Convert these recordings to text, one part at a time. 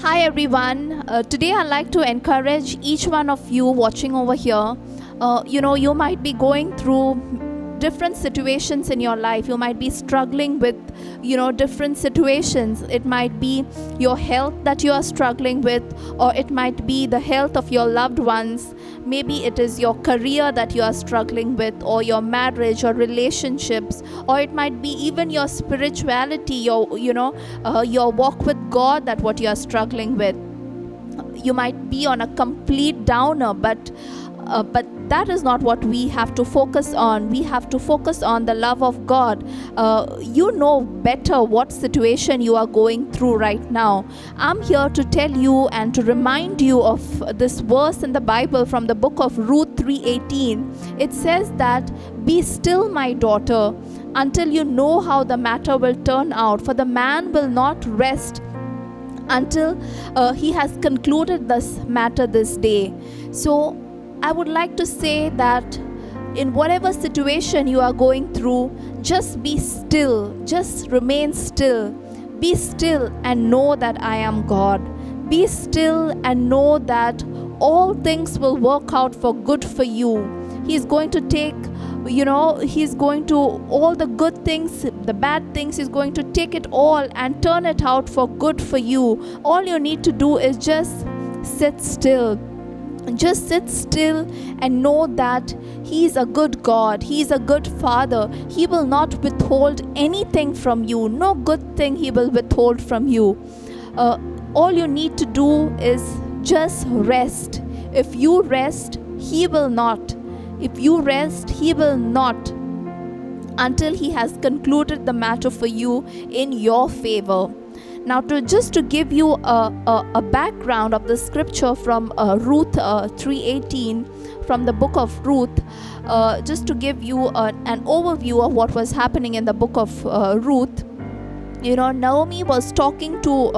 Hi everyone. Today I'd like to encourage each one of you watching over here. You might be going through different situations in your life. You might be struggling with, different situations. It might be your health that you are struggling with, or it might be the health of your loved ones. Maybe it is your career that you are struggling with, or your marriage or relationships, or it might be even your spirituality, your walk with God, that what you are struggling with. You might be on a complete downer, but that is not what we have to focus on. We have to focus on the love of God. You know better what situation you are going through right now. I'm here to tell you and to remind you of this verse in the Bible from the book of Ruth 3:18. It says that, "Be still, my daughter, until you know how the matter will turn out. For the man will not rest until he has concluded this matter this day." So I would like to say that in whatever situation you are going through, just be still, just remain still. Be still and know that I am God. Be still and know that all things will work out for good for you. He's going to take, He's going to, all the good things, the bad things, He's going to take it all and turn it out for good for you. All you need to do is just sit still. Just sit still and know that He is a good God. He is a good Father. He will not withhold anything from you. No good thing He will withhold from you. All you need to do is just rest. If you rest, He will not. If you rest, He will not, until He has concluded the matter for you in your favor. Now, to give you a background of the scripture from Ruth 3:18, from the book of Ruth, just to give you an overview of what was happening in the book of Ruth. Naomi was talking to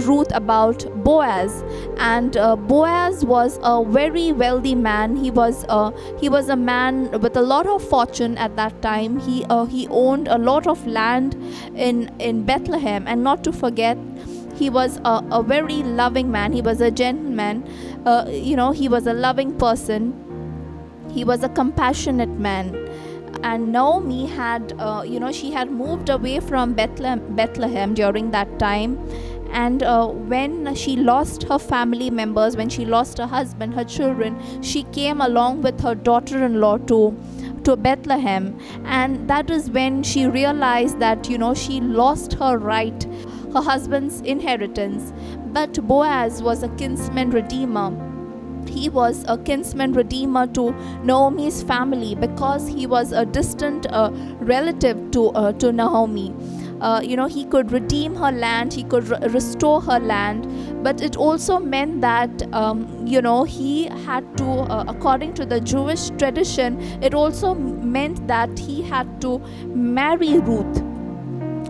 Ruth about Boaz, and Boaz was a very wealthy man. He was a man with a lot of fortune at that time. He owned a lot of land in Bethlehem, and not to forget, he was a very loving man. He was a gentleman. He was a loving person. He was a compassionate man. And Naomi had, she had moved away from Bethlehem during that time. And when she lost her family members, when she lost her husband, her children, she came along with her daughter-in-law to Bethlehem. And that is when she realized that, she lost her husband's inheritance. But Boaz was a kinsman redeemer. He was a kinsman redeemer to Naomi's family, because he was a distant relative to Naomi. He could redeem her land, he could restore her land, but it also meant that, he had to, according to the Jewish tradition, it also meant that he had to marry Ruth.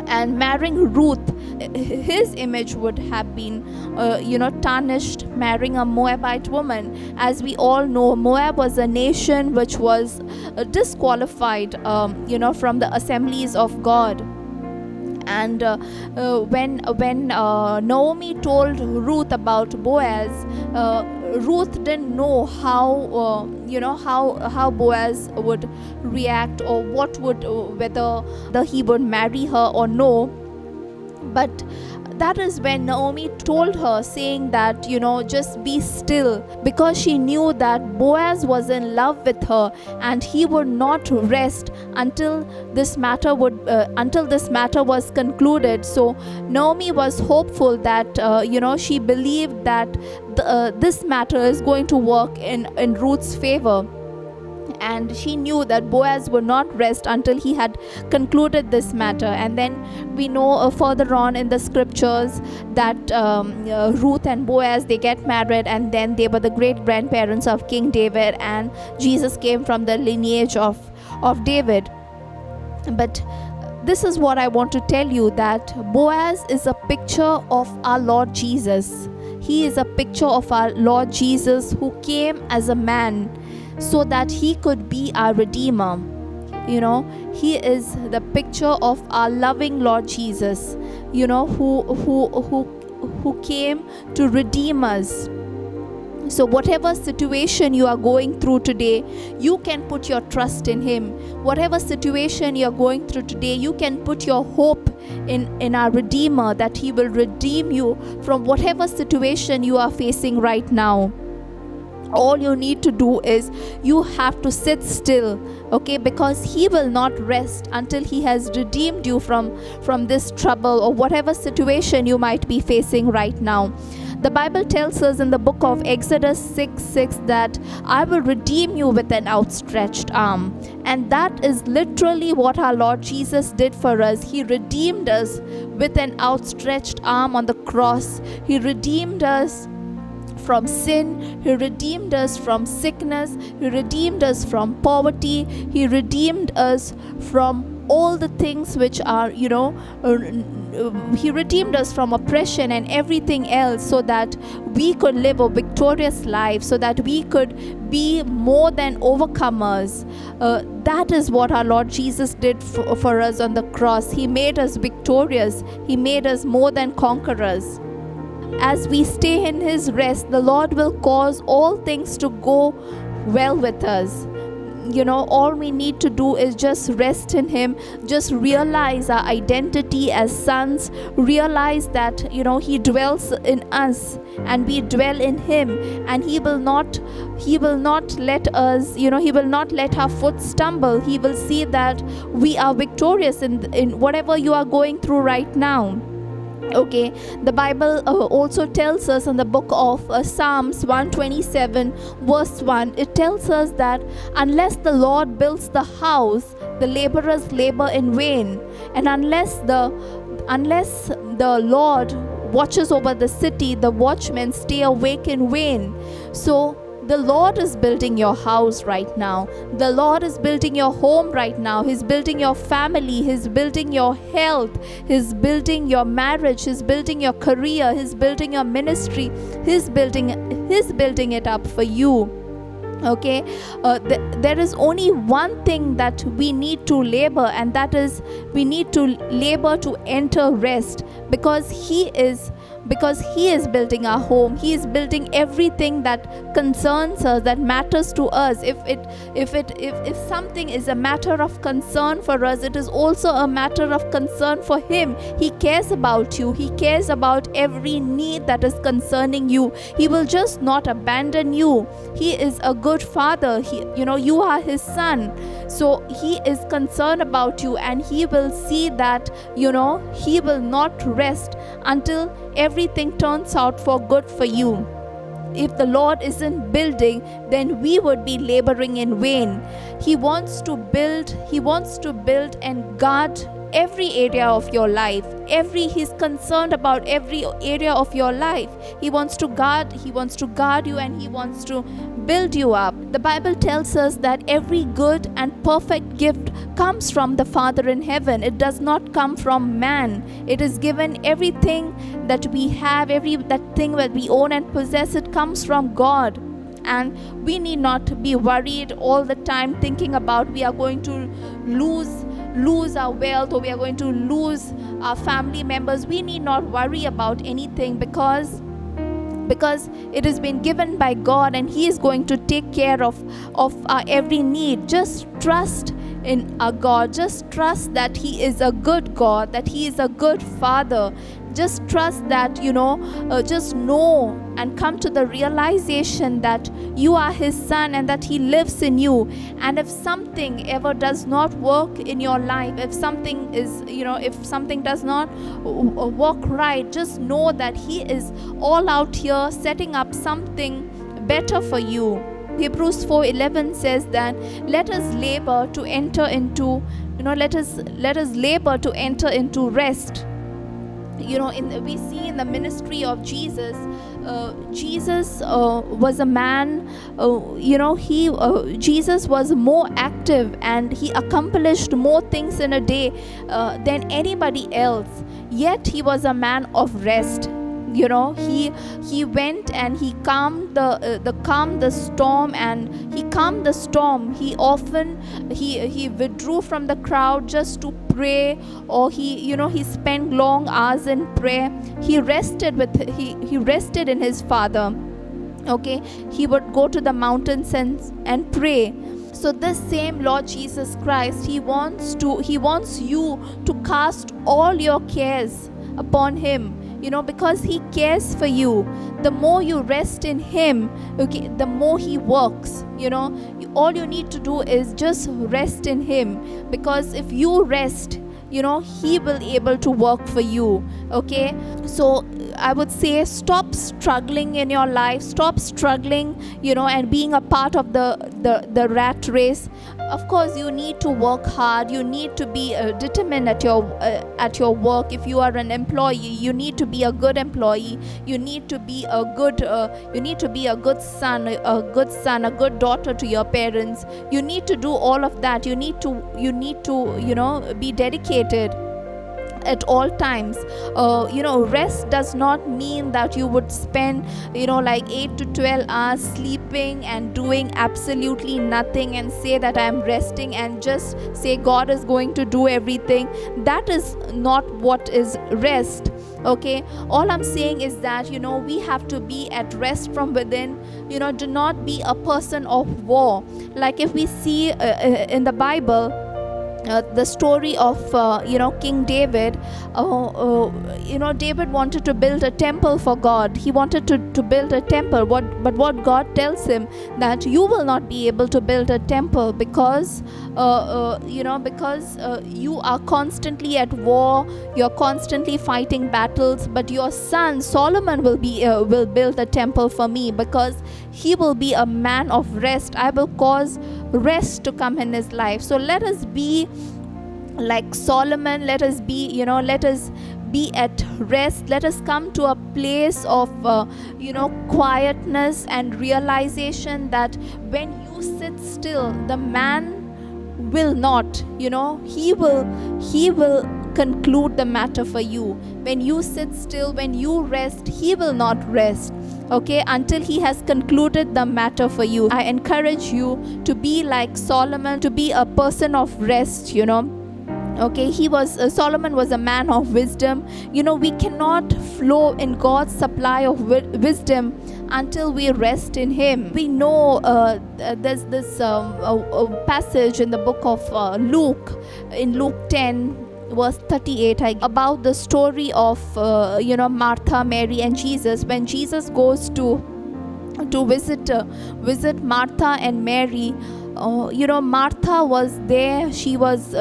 And marrying Ruth, his image would have been, tarnished, marrying a Moabite woman. As we all know, Moab was a nation which was disqualified, from the assemblies of God. And when Naomi told Ruth about Boaz, Ruth didn't know how Boaz would react, or whether he would marry her or no. But that is when Naomi told her, saying that, just be still, because she knew that Boaz was in love with her, and he would not rest until this matter was concluded. So Naomi was hopeful that, she believed that this matter is going to work in Ruth's favor. And she knew that Boaz would not rest until he had concluded this matter. And then we know further on in the scriptures that Ruth and Boaz, they get married, and then they were the great grandparents of King David, and Jesus came from the lineage of David. But this is what I want to tell you, that Boaz is a picture of our Lord Jesus. He is a picture of our Lord Jesus, who came as a man so that he could be our Redeemer. he is the picture of our loving Lord Jesus, who came to redeem us. So whatever situation you are going through today, you can put your trust in him. Whatever situation you are going through today, you can put your hope in our Redeemer, that he will redeem you from whatever situation you are facing right now. All you need to do is you have to sit still, okay, because he will not rest until he has redeemed you from this trouble or whatever situation you might be facing right now. The Bible tells us in the book of Exodus 6:6 that I will redeem you with an outstretched arm. And that is literally what our Lord Jesus did for us. He redeemed us with an outstretched arm on the cross. He redeemed us from sin. He redeemed us from sickness. He redeemed us from poverty. He redeemed us from all the things which are, he redeemed us from oppression and everything else, so that we could live a victorious life, so that we could be more than overcomers. That is what our Lord Jesus did for us on the cross. He made us victorious. He made us more than conquerors. As we stay in his rest, the Lord will cause all things to go well with us. All we need to do is just rest in him, just realize our identity as sons, realize that he dwells in us and we dwell in him, and he will not let us, he will not let our foot stumble. He will see that we are victorious in whatever you are going through right now. Okay, the Bible also tells us in the book of Psalms 127 verse 1, it tells us that unless the Lord builds the house, the laborers labor in vain. And unless the Lord watches over the city, the watchmen stay awake in vain. So the Lord is building your house right now. The Lord is building your home right now. He's building your family. He's building your health. He's building your marriage. He's building your career. He's building your ministry. He's building it up for you. Okay, there is only one thing that we need to labor, and that is we need to labor to enter rest, because he is building our home. He is building everything that concerns us, that matters to us. If something is a matter of concern for us, it is also a matter of concern for him. He cares about you. He cares about every need that is concerning you. He will just not abandon you. He is a good father. You are his son. So he is concerned about you, and he will see that, he will not rest until everything turns out for good for you. If the Lord isn't building, then we would be laboring in vain. He wants to build and guard every area of your life. He's concerned about every area of your life. He wants to guard you, and he wants to build you up. The Bible tells us that every good and perfect gift comes from the Father in heaven. It does not come from man. It is given. Everything that we have, that thing that we own and possess, it comes from God. And we need not be worried all the time thinking about we are going to lose our wealth, or we are going to lose our family members. We need not worry about anything, because it has been given by God, and he is going to take care of our every need. Just trust in our God. Just trust that he is a good God, that he is a good father. Just trust that, just know and come to the realization that you are his son and that he lives in you. And if something ever does not work in your life, if something does not work right, just know that he is all out here setting up something better for you. Hebrews 4:11 says that let us labor to enter into rest. We see in the ministry of Jesus, Jesus was a man, Jesus was more active, and he accomplished more things in a day than anybody else. Yet he was a man of rest. he went and he calmed the storm, and he calmed the storm. He withdrew from the crowd just to pray, or he spent long hours in prayer. He rested in his Father. Okay, he would go to the mountains and pray. So this same Lord Jesus Christ, he wants you to cast all your cares upon him, because he cares for you. The more you rest in him, okay, the more he works. All you need to do is just rest in him, because if you rest, he will able to work for you. Okay, so I would say, stop struggling in your life, stop struggling, and being a part of the rat race. Of course, you need to work hard, you need to be determined at your work. If you are an employee, you need to be a good employee, you need to be a good son, a good daughter to your parents. You need to do all of that. You need to be dedicated at all times. Rest does not mean that you would spend like 8 to 12 hours sleeping and doing absolutely nothing and say that I am resting and just say God is going to do everything. That is not what is rest. Okay, all I'm saying is that we have to be at rest from within. Do not be a person of war. Like if we see in the Bible, the story of King David. David wanted to build a temple for God. He wanted to build a temple. But what God tells him, that you will not be able to build a temple because you are constantly at war. You're constantly fighting battles. But your son Solomon will build a temple for me, because he will be a man of rest. I will cause rest to come in his life. So let us be like Solomon. Let us be at rest. Let us come to a place of quietness and realization that when you sit still, the man will not, he will conclude the matter for you. When you sit still, when you rest, he will not rest, okay, until he has concluded the matter for you. I encourage you to be like Solomon, to be a person of rest. Okay, Solomon was a man of wisdom. We cannot flow in God's supply of wisdom until we rest in him. We know there's this passage in the book of Luke, in Luke 10 verse 38, about the story of Martha, Mary and Jesus. When Jesus goes to visit Martha and Mary, Martha was there. She was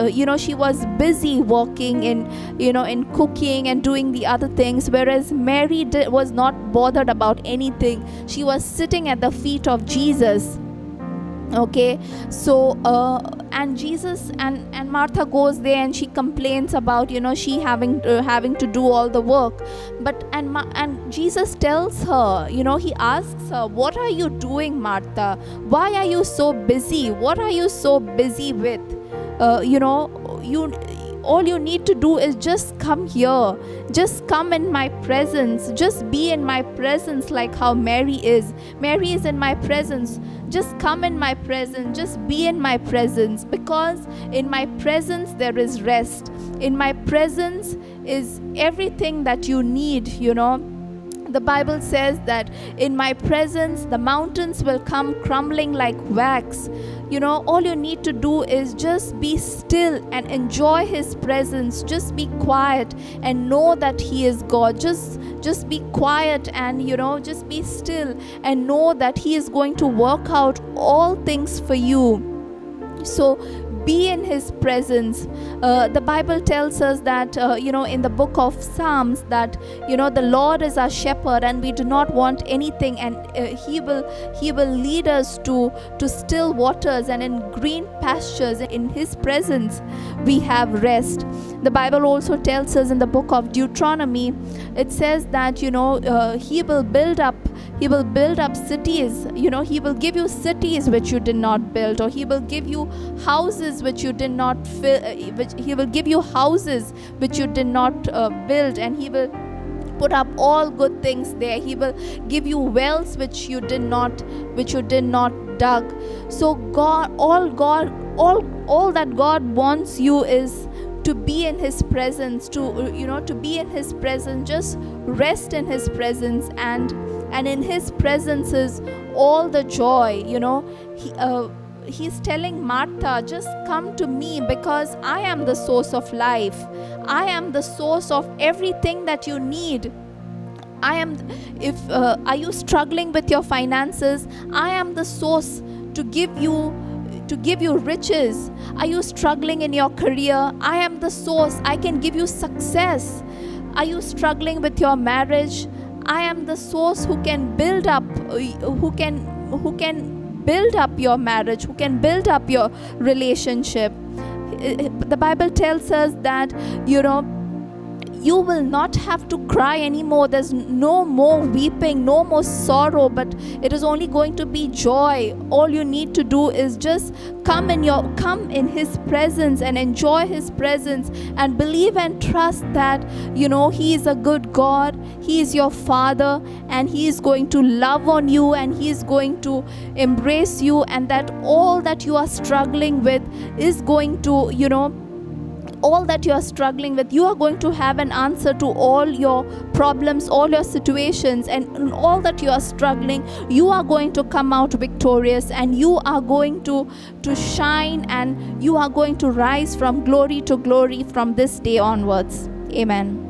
busy working in cooking and doing the other things, whereas Mary was not bothered about anything. She was sitting at the feet of Jesus. Okay, so and Jesus and Martha goes there and she complains about she having to do all the work. But and Jesus tells her, he asks her, what are you doing, Martha? Why are you so busy? What are you so busy with? All you need to do is just come here, just come in my presence, just be in my presence, like how Mary is in my presence. Just come in my presence, just be in my presence, because in my presence there is rest. In my presence is everything that you need. The Bible says that in my presence the mountains will come crumbling like wax. All you need to do is just be still and enjoy his presence. Just be quiet and know that he is God. Just be quiet and just be still and know that he is going to work out all things for you. So be in his presence. The Bible tells us that in the book of Psalms that the Lord is our shepherd and we do not want anything, and he will lead us to still waters and in green pastures. In his presence we have rest. The Bible also tells us in the book of Deuteronomy, it says that he will build up cities. He will give you cities which you did not build, or he will give you houses which you did not he will give you houses which you did not build, and he will put up all good things there. He will give you wells which you did not dug. So all that God wants you is to be in His presence, to be in His presence. Just rest in His presence, and in His presence is all the joy. He's telling Martha, just come to me, because I am the source of life. I am the source of everything that you need. Are you struggling with your finances? I am the source to give you riches. Are you struggling in your career? I am the source. I can give you success. Are you struggling with your marriage? I am the source who can build up your marriage, who can build up your relationship. The Bible tells us that, you will not have to cry anymore. There's no more weeping, no more sorrow, but it is only going to be joy. All you need to do is just come in His presence and enjoy His presence, and believe and trust that, He is a good God. He is your Father, and He is going to love on you, and He is going to embrace you, and that all that you are struggling with is going to, all that you are struggling with, you are going to have an answer to all your problems, all your situations, and in all that you are struggling, you are going to come out victorious, and you are going to shine, and you are going to rise from glory to glory from this day onwards. Amen.